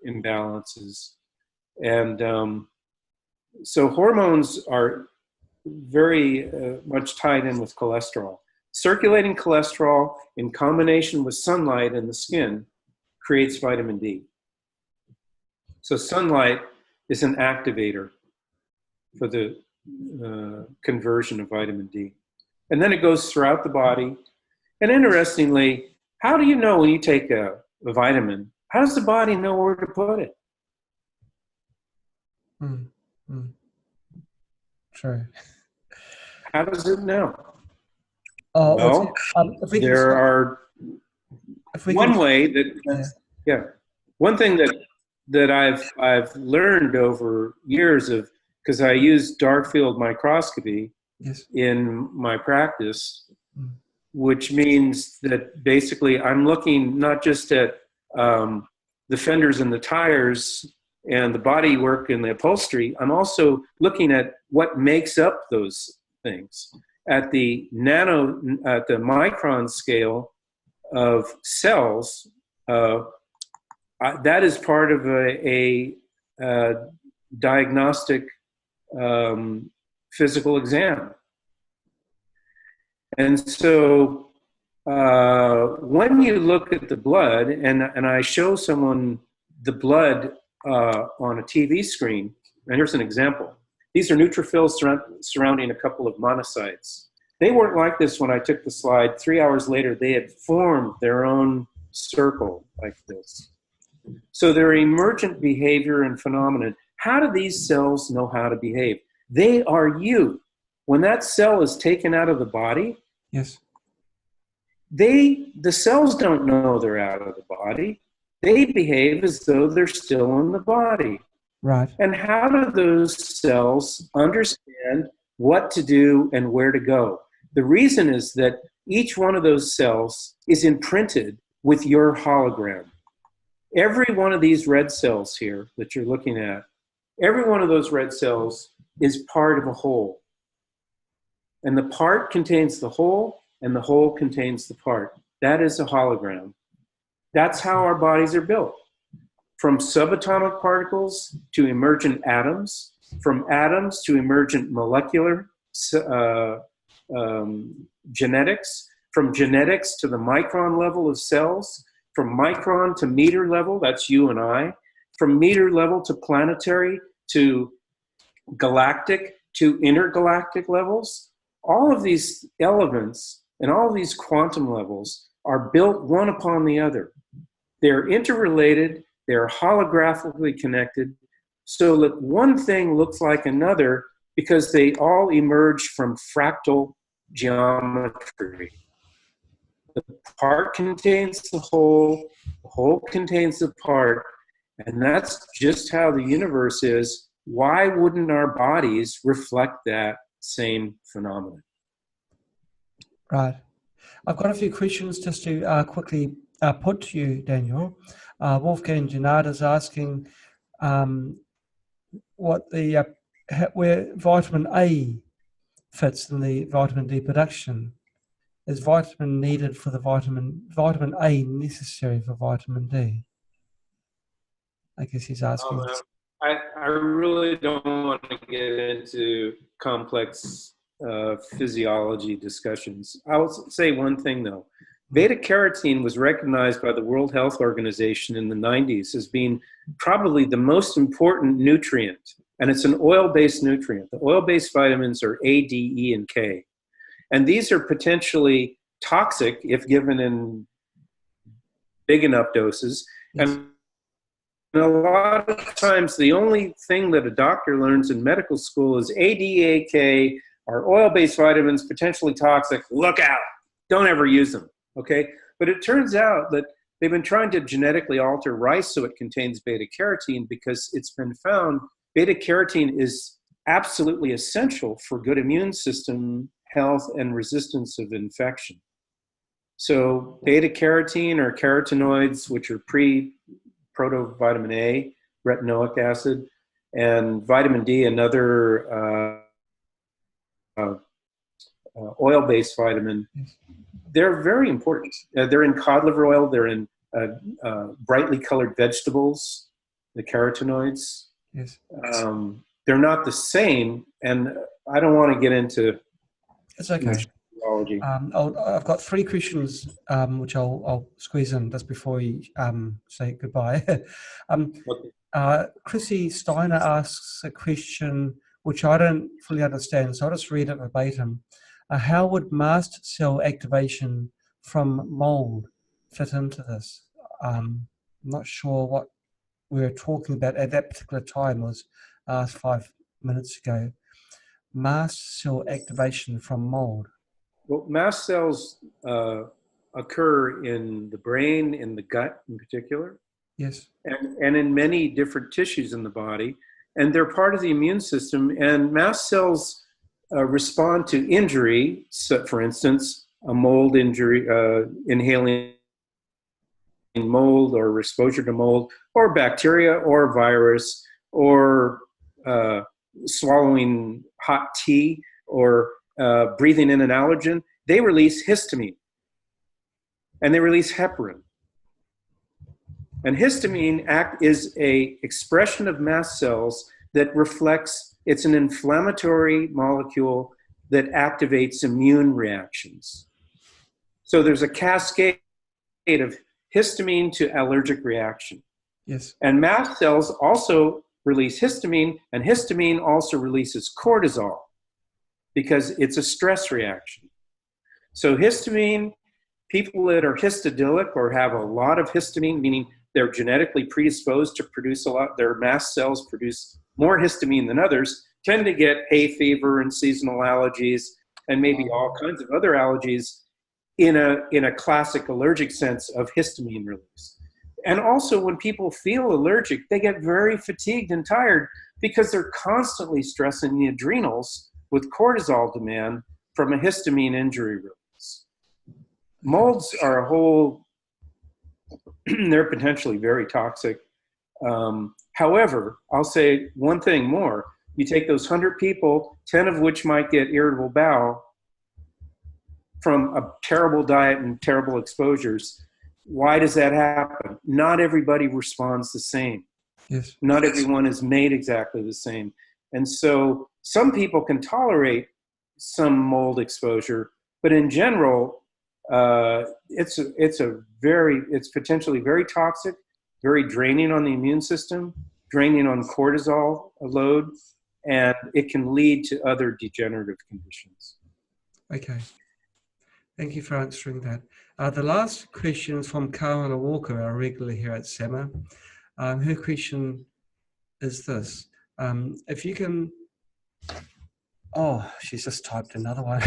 S2: imbalances. And so hormones are very much tied in with cholesterol. Circulating cholesterol in combination with sunlight in the skin creates vitamin D. So sunlight is an activator for the conversion of vitamin D. And then it goes throughout the body. And interestingly, how do you know when you take a vitamin, how does the body know where to put it?
S1: True.
S2: How does it know?
S1: Well,
S2: there are one way that, one thing that I've learned over years of, because I use dark field microscopy in my practice, which means that basically I'm looking not just at the fenders and the tires and the bodywork and the upholstery, I'm also looking at what makes up those things. At the micron scale of cells, that is part of a diagnostic physical exam. And so when you look at the blood, and I show someone the blood on a TV screen, and here's an example. These are neutrophils surrounding a couple of monocytes. They weren't like this when I took the slide. 3 hours later, they had formed their own circle like this. So they're emergent behavior and phenomenon. How do these cells know how to behave? They are you. When that cell is taken out of the body, the cells don't know they're out of the body. They behave as though they're still in the body.
S1: Right.
S2: And how do those cells understand what to do and where to go? The reason is that each one of those cells is imprinted with your hologram. Every one of these red cells here that you're looking at, every one of those red cells is part of a whole. And the part contains the whole, and the whole contains the part. That is a hologram. That's how our bodies are built. From subatomic particles to emergent atoms, from atoms to emergent molecular genetics, from genetics to the micron level of cells, from micron to meter level, that's you and I, from meter level to planetary to galactic to intergalactic levels. All of these elements and all of these quantum levels are built one upon the other. They're interrelated, they're holographically connected, so that one thing looks like another because they all emerge from fractal geometry. The part contains the whole contains the part, and that's just how the universe is. Why wouldn't our bodies reflect that same phenomenon?
S1: Right. I've got a few questions just to quickly put to you, Daniel. Wolfgang Gennard is asking what the where vitamin A fits in the vitamin D production. Is vitamin needed for the vitamin A necessary for vitamin D? I guess he's asking.
S2: I really don't want to get into complex physiology discussions. I'll say one thing though. Beta carotene was recognized by the World Health Organization in the 90s as being probably the most important nutrient, and it's an oil-based nutrient. The oil-based vitamins are A, D, E, and K. And these are potentially toxic if given in big enough doses. Yes. And a lot of times the only thing that a doctor learns in medical school is A, D, A, K are oil-based vitamins, potentially toxic, look out, don't ever use them, okay? But it turns out that they've been trying to genetically alter rice so it contains beta-carotene because it's been found beta-carotene is absolutely essential for good immune system health and resistance of infection. So beta-carotene or carotenoids, which are protovitamin A, retinoic acid, and vitamin D, another oil-based vitamin, they're very important. They're in cod liver oil, they're in brightly colored vegetables, the carotenoids.
S1: Yes.
S2: They're not the same, and I don't want to get into
S1: it's okay.
S2: Physiology.
S1: I've got three questions which I'll squeeze in just before we say goodbye. Chrissy Steiner asks a question which I don't fully understand, so I'll just read it verbatim. How would mast cell activation from mold fit into this? I'm not sure what we were talking about at that particular time. It was asked 5 minutes ago. Mast cell activation from mold.
S2: Well, mast cells occur in the brain, in the gut in particular.
S1: Yes.
S2: And in many different tissues in the body. And they're part of the immune system. And mast cells respond to injury. So, for instance, a mold injury, inhaling mold or exposure to mold, or bacteria or virus, or swallowing hot tea, or breathing in an allergen, they release histamine. And they release heparin. And histamine is a expression of mast cells that reflects, it's an inflammatory molecule that activates immune reactions. So there's a cascade of histamine to allergic reaction.
S1: Yes.
S2: And mast cells also release histamine, and histamine also releases cortisol because it's a stress reaction. So histamine, people that are histidilic or have a lot of histamine, meaning they're genetically predisposed to produce a lot, their mast cells produce more histamine than others, tend to get hay fever and seasonal allergies and maybe all kinds of other allergies in a classic allergic sense of histamine release. And also when people feel allergic, they get very fatigued and tired because they're constantly stressing the adrenals with cortisol demand from a histamine injury release. Molds are a whole, they're potentially very toxic. However, I'll say one thing more. You take those 100 people, 10 of which might get irritable bowel from a terrible diet and terrible exposures. Why does that happen? Not everybody responds the same.
S1: Yes.
S2: Not everyone is made exactly the same. And so some people can tolerate some mold exposure, but in general, it's potentially very toxic, very draining on the immune system, draining on cortisol load, and it can lead to other degenerative conditions.
S1: Okay. Thank you for answering that. The last question is from Carmela Walker, our regular here at SEMA. Her question is this. If you can... Oh, she's just typed another one.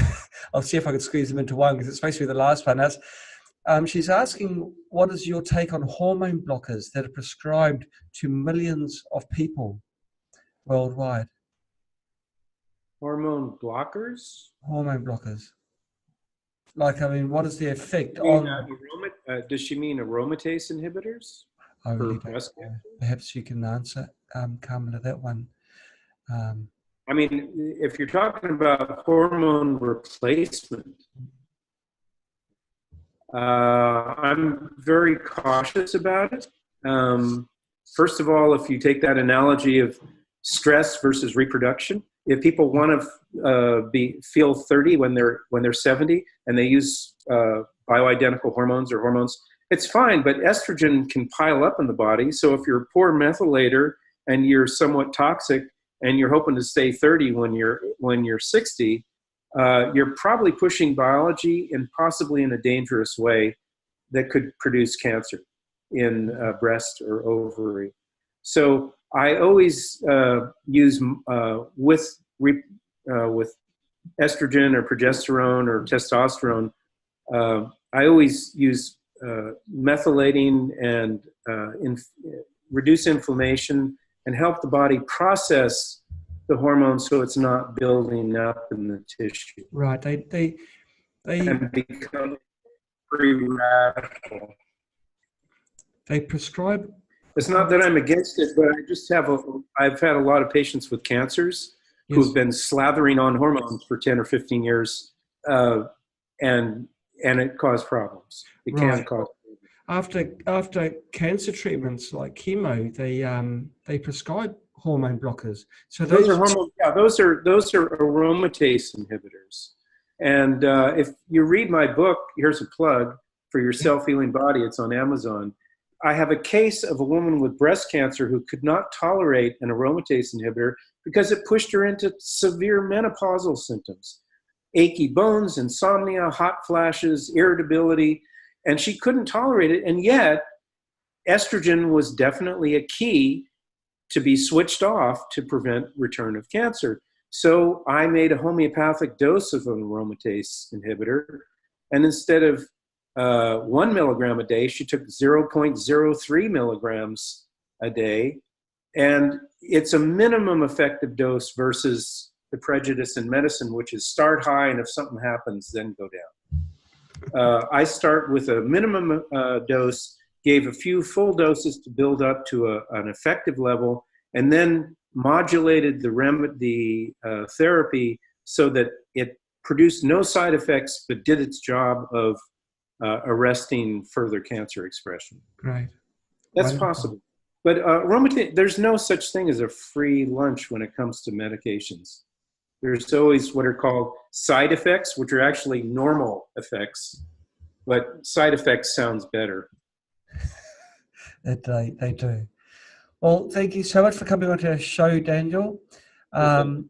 S1: I'll see if I can squeeze them into one because it's supposed to be the last one. She's asking, what is your take on hormone blockers that are prescribed to millions of people worldwide?
S2: Hormone blockers?
S1: Hormone blockers. Like, I mean, what is the effect
S2: mean,
S1: on...
S2: does she mean aromatase inhibitors?
S1: I really don't know. Perhaps you can answer, Carmela, that one.
S2: I mean, if you're talking about hormone replacement, I'm very cautious about it. First of all, if you take that analogy of stress versus reproduction, if people want to feel 30 when they're 70 and they use bioidentical hormones or hormones, it's fine. But estrogen can pile up in the body. So if you're a poor methylator and you're somewhat toxic and you're hoping to stay 30 when you're 60, you're probably pushing biology and possibly in a dangerous way that could produce cancer in breast or ovary. So I always use with estrogen or progesterone or testosterone. I always use methylating and reduce inflammation and help the body process the hormones so it's not building up in the tissue.
S1: Right. They
S2: and become free radical.
S1: They prescribe...
S2: It's not that I'm against it, but I just I've had a lot of patients with cancers who've been slathering on hormones for 10 or 15 years, and it caused problems. It can cause problems.
S1: After cancer treatments like chemo, they prescribe hormone blockers. So
S2: those are hormone. Yeah, those are aromatase inhibitors. And if you read my book, here's a plug for your self-healing body. It's on Amazon. I have a case of a woman with breast cancer who could not tolerate an aromatase inhibitor because it pushed her into severe menopausal symptoms, achy bones, insomnia, hot flashes, irritability, and she couldn't tolerate it. And yet, estrogen was definitely a key to be switched off to prevent return of cancer. So I made a homeopathic dose of an aromatase inhibitor, and instead of 1 milligram a day, she took 0.03 milligrams a day. And it's a minimum effective dose versus the prejudice in medicine, which is start high, and if something happens, then go down. I start with a minimum dose, gave a few full doses to build up to an effective level, and then modulated the therapy so that it produced no side effects, but did its job of arresting further cancer expression.
S1: Right.
S2: That's possible. But there's no such thing as a free lunch when it comes to medications. There's always what are called side effects, which are actually normal effects, but side effects sounds better.
S1: They do. Well, thank you so much for coming on to our show, Daniel. Now,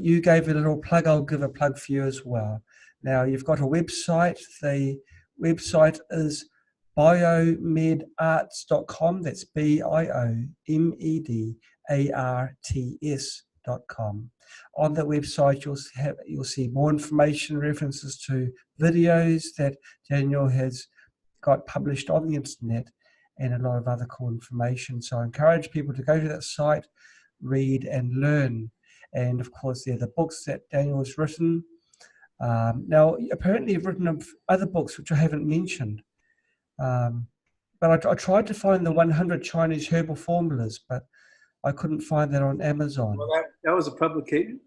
S1: you gave a little plug. I'll give a plug for you as well. Now, you've got a website. The website is biomedarts.com. That's biomedarts.com. On that website, you'll see more information, references to videos that Daniel has got published on the internet, and a lot of other cool information. So I encourage people to go to that site, read and learn. And of course, there are the books that Daniel has written. Now, apparently you've written other books which I haven't mentioned. But I tried to find the 100 Chinese herbal formulas, but I couldn't find that on Amazon.
S2: Well, that was a publication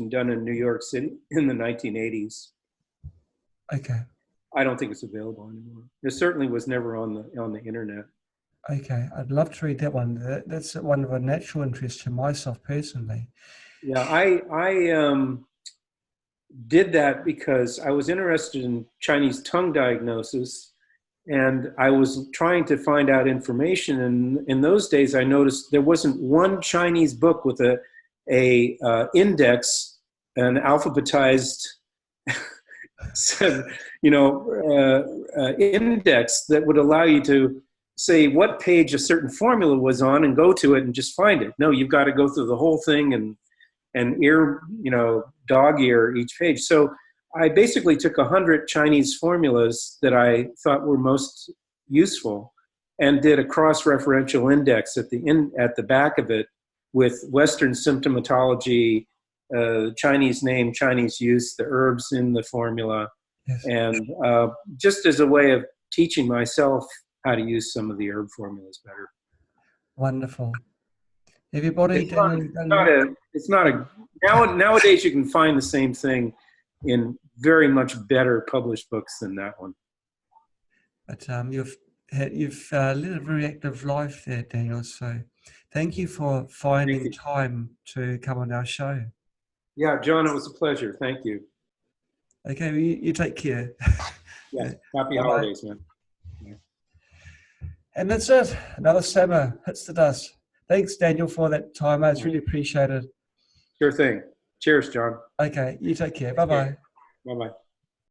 S2: done in New York City in the 1980s.
S1: Okay.
S2: I don't think it's available anymore. It certainly was never on the internet.
S1: Okay, I'd love to read that one. That's one of a natural interest to myself personally.
S2: Yeah, I did that because I was interested in Chinese tongue diagnosis, and I was trying to find out information. And in those days, I noticed there wasn't one Chinese book with a index, an alphabetized, index that would allow you to say what page a certain formula was on and go to it and just find it. No, you've got to go through the whole thing and dog ear each page. So I basically took 100 Chinese formulas that I thought were most useful and did a cross-referential index at the back of it with Western symptomatology, Chinese name, Chinese use, the herbs in the formula,
S1: Yes.
S2: and just as a way of teaching myself how to use some of the herb formulas better.
S1: Wonderful. Everybody,
S2: nowadays you can find the same thing in very much better published books than that one.
S1: But you've led a very active life there, Daniel. So thank you for finding time to come on our show.
S2: Yeah, John, it was a pleasure. Thank you.
S1: Okay, well, you take care.
S2: Yeah, happy holidays, man. Yeah.
S1: And that's it. Another summer hits the dust. Thanks, Daniel, for that time. It's really appreciated.
S2: Sure thing. Cheers, John.
S1: Okay, you take care. Bye-bye.
S2: Bye-bye.